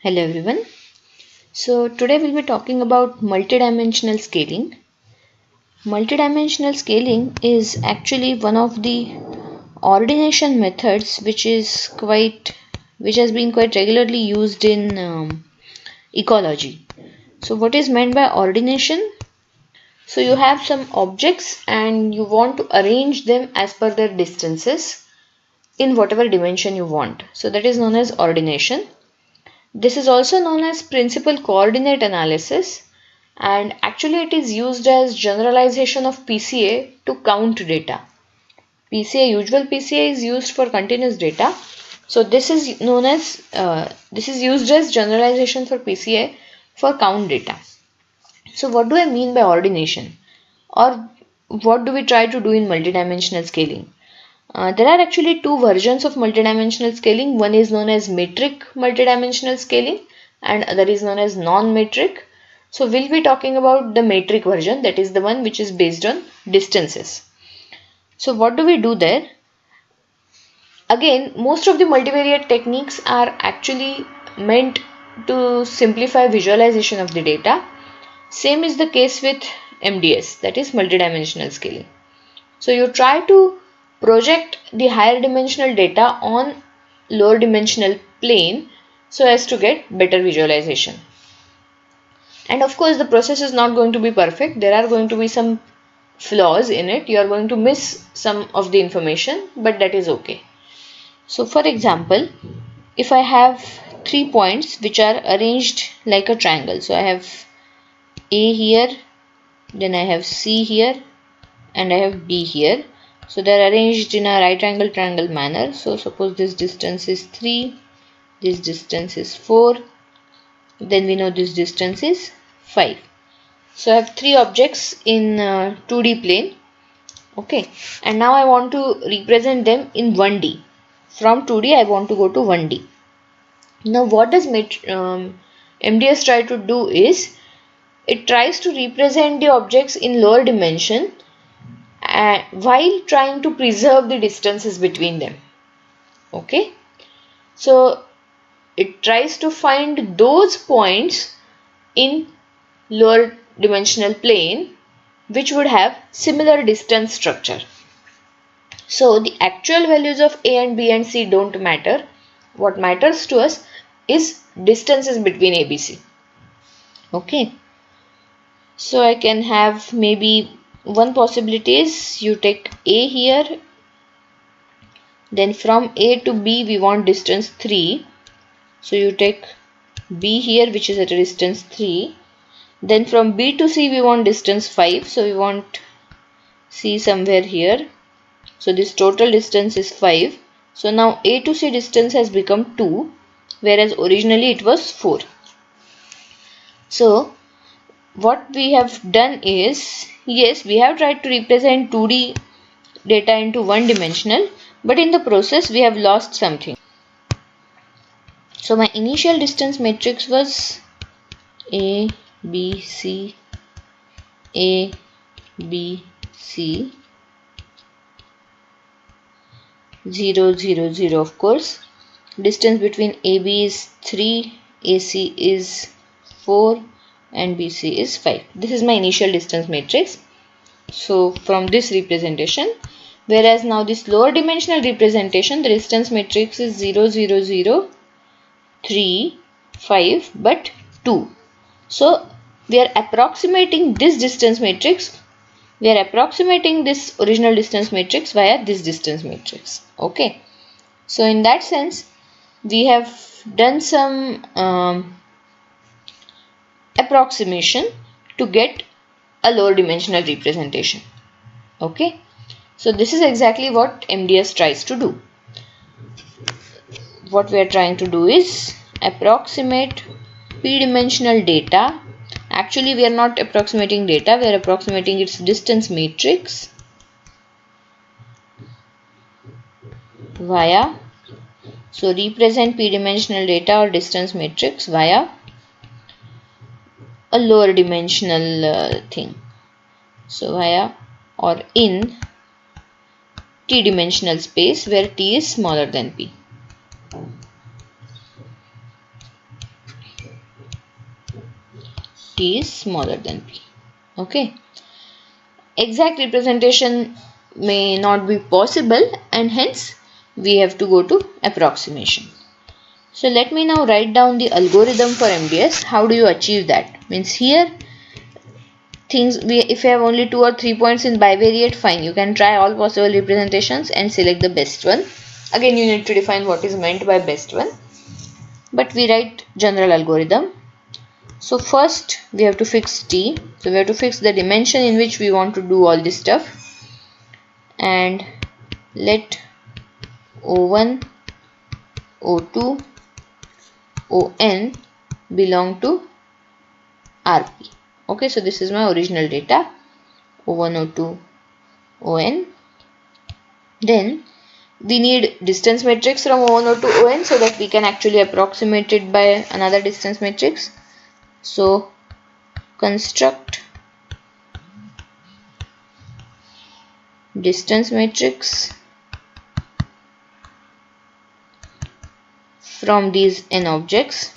Hello everyone. So today we'll be talking about multidimensional scaling. Multidimensional scaling is actually one of the ordination methods which has been quite regularly used in ecology. So what is meant by ordination? So you have some objects and you want to arrange them as per their distances in whatever dimension you want. So that is known as ordination. This is also known as principal coordinate analysis, and actually it is used as generalization of PCA to count data. Usual PCA is used for continuous data. So this is used as generalization for PCA for count data. So what do I mean by ordination, or what do we try to do in multidimensional scaling? There are actually two versions of multidimensional scaling. One is known as metric multidimensional scaling and other is known as non-metric. So we'll be talking about the metric version, that is the one which is based on distances. So what do we do there? Again, most of the multivariate techniques are actually meant to simplify visualization of the data. Same is the case with MDS, that is multidimensional scaling. So you try to project the higher dimensional data on lower dimensional plane so as to get better visualization. And of course the process is not going to be perfect. There are going to be some flaws in it. You are going to miss some of the information, but that is okay. So for example, if I have 3 points which are arranged like a triangle. So I have A here, then I have C here, and I have B here. So they are arranged in a right angle triangle manner. So suppose this distance is 3, this distance is 4, then we know this distance is 5. So I have 3 objects in 2D plane. Okay, and now I want to represent them in 1D. From 2D I want to go to 1D. Now what does MDS try to do is, it tries to represent the objects in lower dimension while trying to preserve the distances between them. Okay, so it tries to find those points in lower dimensional plane which would have similar distance structure. So the actual values of A and B and C don't matter. What matters to us is distances between A, B, C. Okay, so I can have maybe one possibility is you take A here, then from A to B we want distance 3. So you take B here which is at a distance 3. Then from B to C we want distance 5. So we want C somewhere here. So this total distance is 5. So now A to C distance has become 2, whereas originally it was 4. So what we have done is, yes, we have tried to represent 2D data into one dimensional, but in the process we have lost something. So my initial distance matrix was A, B, C, A, B, C, 0, 0, 0 of course. Distance between AB is 3, AC is 4, and BC is 5. This is my initial distance matrix. So from this representation, whereas now this lower dimensional representation, the distance matrix is 0, 0, 0, 3, 5, but 2. So we are approximating this distance matrix. We are approximating this original distance matrix via this distance matrix. Okay. So in that sense, we have done some approximation to get a lower dimensional representation. Okay, so this is exactly what MDS tries to do. What we are trying to do is approximate p-dimensional data. Actually we are not approximating data, we are approximating its distance matrix via, so represent p-dimensional data or distance matrix via a lower dimensional thing. So via or in t-dimensional space where t is smaller than p. T is smaller than P. Okay. Exact representation may not be possible, and hence we have to go to approximation. So let me now write down the algorithm for MDS. How do you achieve that? Means here if you have only 2 or 3 points in bivariate, fine, you can try all possible representations and select the best one. Again, you need to define what is meant by best one, but we write general algorithm. So first we have to fix T. So we have to fix the dimension in which we want to do all this stuff, and let O1, O2, On belong to RP. Okay, so this is my original data, O1, O2, On. Then we need distance matrix from O1, O2, On so that we can actually approximate it by another distance matrix. So construct distance matrix from these n objects,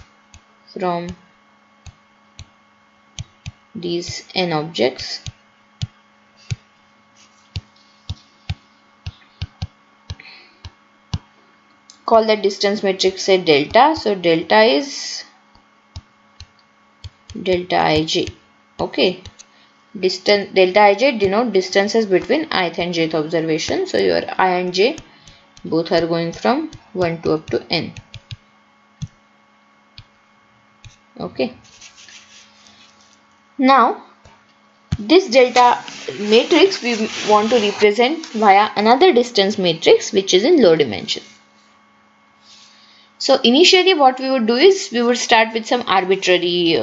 call that distance matrix, say delta. So delta is delta ij. Okay, distance delta ij denote distances between ith and jth observation. So your I and j both are going from 1 to up to n. Okay, now this delta matrix we want to represent via another distance matrix which is in low dimension. So initially what we would do is we would start with some arbitrary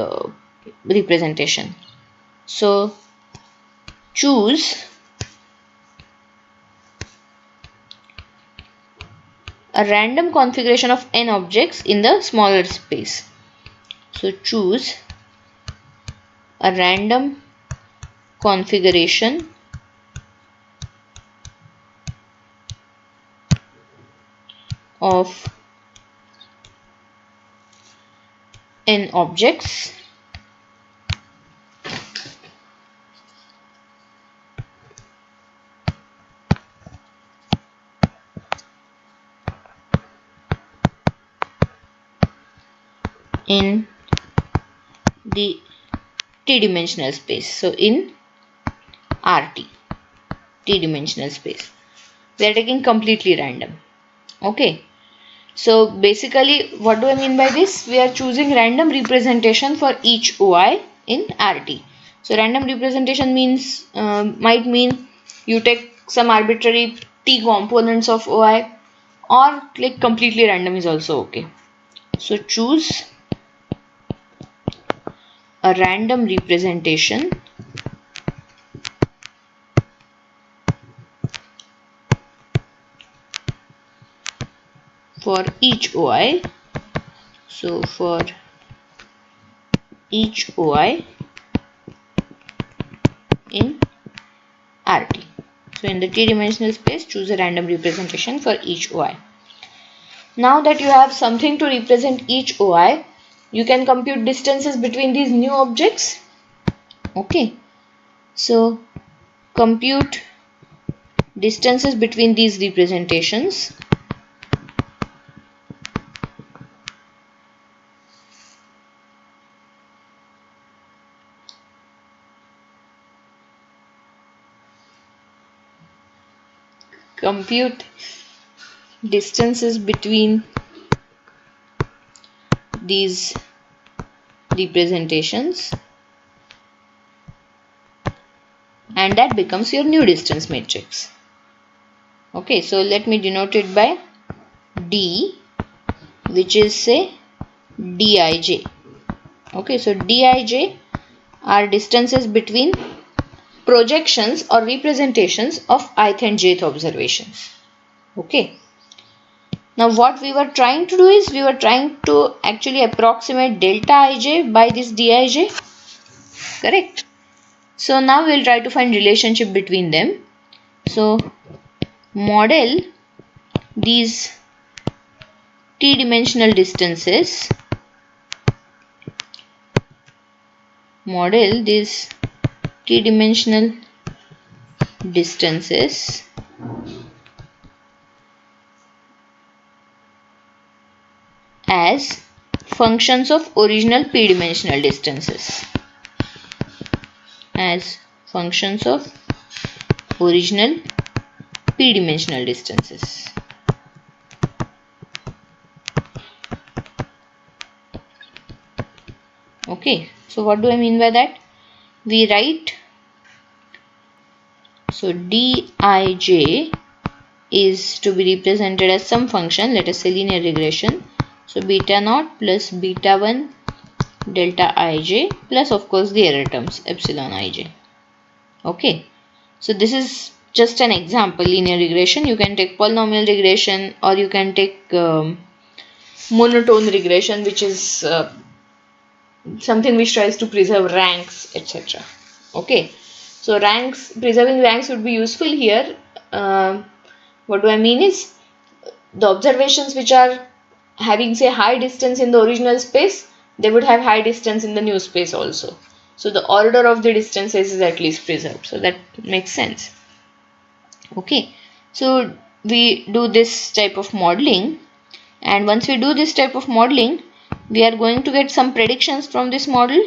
representation. So choose a random configuration of n objects in the smaller space. So choose a random configuration of n objects in the t-dimensional space. So in RT, t-dimensional space, we are taking completely random. Okay, so basically what do I mean by this? We are choosing random representation for each OI in RT. So random representation means might mean you take some arbitrary t components of OI, or like completely random is also okay. So choose a random representation for each OI. So for each OI in RT. So in the t-dimensional space, choose a random representation for each OI. Now that you have something to represent each OI, you can compute distances between these new objects. Okay, so compute distances between these representations. Compute distances between these representations, and that becomes your new distance matrix. Okay, so let me denote it by D, which is say Dij. Okay, so Dij are distances between projections or representations of ith and jth observations. Okay, now what we were trying to do is we were trying to actually approximate delta ij by this Dij, correct? So now we'll try to find relationship between them. So model these t-dimensional distances model these t-dimensional distances as functions of original p-dimensional distances. As functions of original p-dimensional distances. Okay, so what do I mean by that? We write, so dij is to be represented as some function, let us say linear regression. So beta naught plus beta 1 delta ij plus of course the error terms epsilon ij. Okay, so this is just an example, linear regression. You can take polynomial regression, or you can take monotone regression, which is something which tries to preserve ranks, etc. Okay, so preserving ranks would be useful here. What do I mean is, the observations which are having say high distance in the original space, they would have high distance in the new space also. So the order of the distances is at least preserved. So that makes sense. Okay, so we do this type of modeling, and once we do this type of modeling, we are going to get some predictions from this model.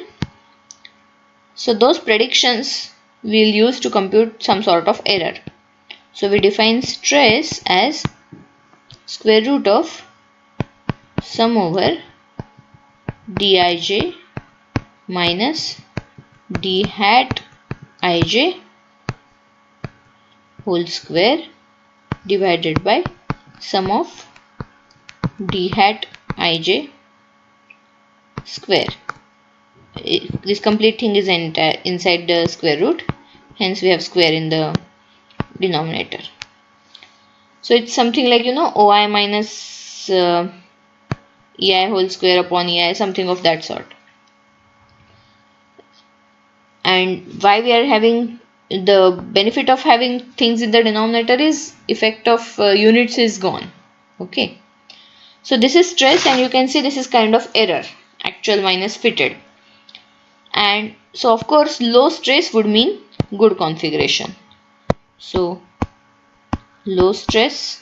So those predictions we'll use to compute some sort of error. So we define stress as square root of sum over dij minus d hat ij whole square divided by sum of d hat ij square. This complete thing is inside the square root, hence we have square in the denominator. So it's something like, OI minus EI whole square upon EI, something of that sort. And why we are having the benefit of having things in the denominator is effect of units is gone. Okay, so this is stress, and you can see this is kind of error, actual minus fitted. And so of course low stress would mean good configuration. So low stress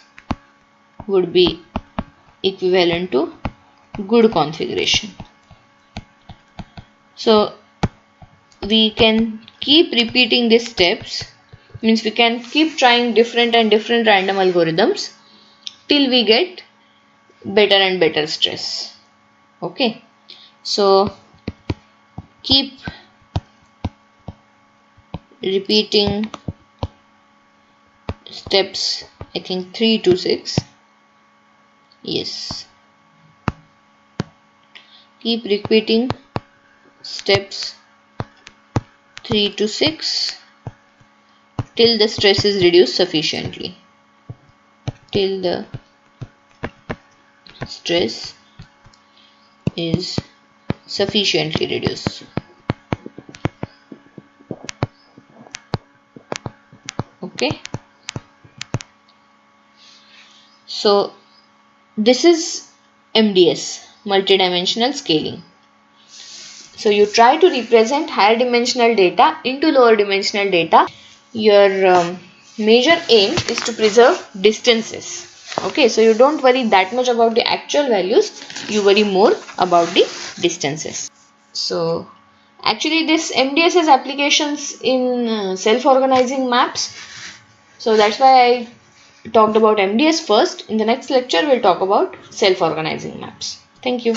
would be equivalent to good configuration. So we can keep repeating these steps, means we can keep trying different random algorithms till we get better and better stress. Okay, so keep repeating steps, I think 3 to 6. Yes, keep repeating steps 3 to 6 till the stress is reduced sufficiently. Till the stress is sufficiently reduced. Okay, so this is MDS, multidimensional scaling. So you try to represent higher dimensional data into lower dimensional data. Your major aim is to preserve distances. Okay, so you don't worry that much about the actual values, you worry more about the distances. So actually this MDS has applications in self-organizing maps. So that's why I talked about MDS first. In the next lecture we'll talk about self-organizing maps. Thank you.